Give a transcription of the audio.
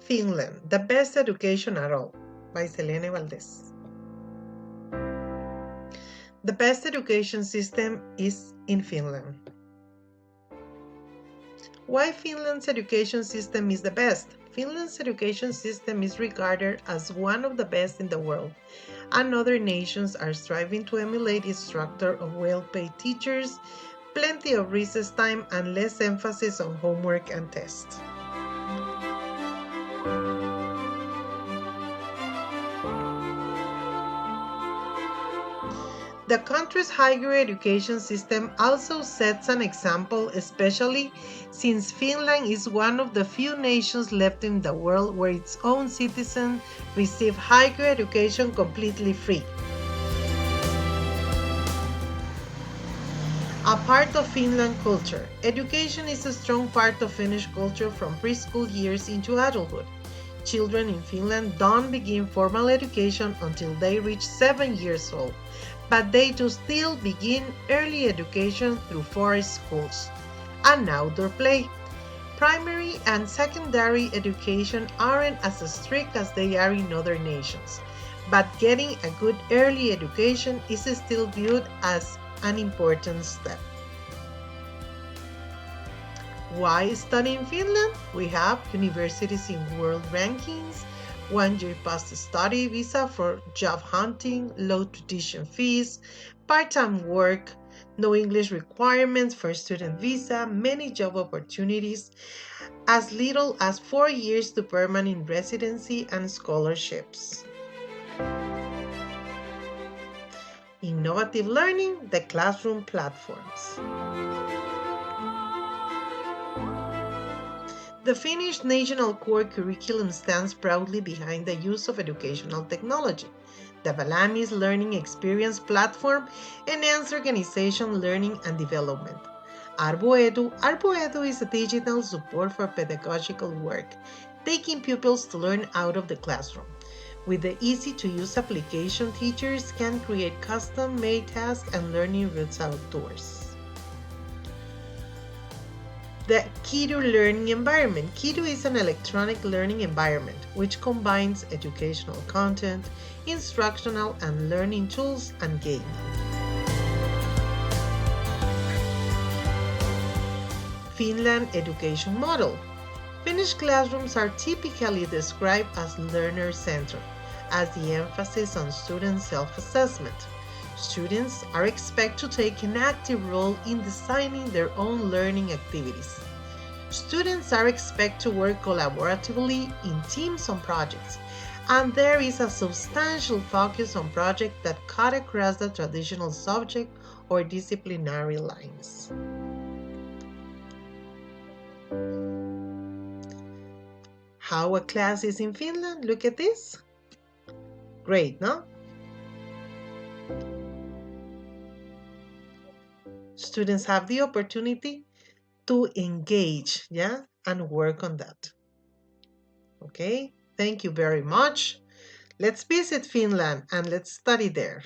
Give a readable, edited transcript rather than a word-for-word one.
Finland, the best education at all, by Selene Valdez. The best education system is in Finland. Why Finland's education system is the best? Finland's education system is regarded as one of the best in the world, and other nations are striving to emulate its structure of well-paid teachers, plenty of recess time, and less emphasis on homework and tests. The country's higher education system also sets an example, especially since Finland is one of the few nations left in the world where its own citizens receive higher education completely free. A part of Finland culture. Education is a strong part of Finnish culture from preschool years into adulthood. Children in Finland don't begin formal education until they reach 7 years old, but they do still begin early education through forest schools and outdoor play. Primary and secondary education aren't as strict as they are in other nations, but getting a good early education is still viewed as an important step. Why study in Finland? We have universities in world rankings, 1-year post-study visa for job hunting, low tuition fees, part-time work, no English requirements for student visa, many job opportunities, as little as 4 years to permanent residency and scholarships. Innovative learning, the classroom platforms. The Finnish National Core Curriculum stands proudly behind the use of educational technology. The Valamis Learning Experience platform enhances organization, learning, and development. Arboedu is a digital support for pedagogical work, taking pupils to learn out of the classroom. With the easy-to-use application, teachers can create custom-made tasks and learning routes outdoors. The Kidu learning environment. Kidu is an electronic learning environment which combines educational content, instructional and learning tools, and gaming. Finland education model. Finnish classrooms are typically described as learner-centered, as the emphasis on student self-assessment. Students are expected to take an active role in designing their own learning activities. Students are expected to work collaboratively in teams on projects, and there is a substantial focus on projects that cut across the traditional subject or disciplinary lines. How a class is in Finland? Look at this. Great, no? Students have the opportunity to engage, and work on that. Okay, thank you very much. Let's visit Finland and let's study there.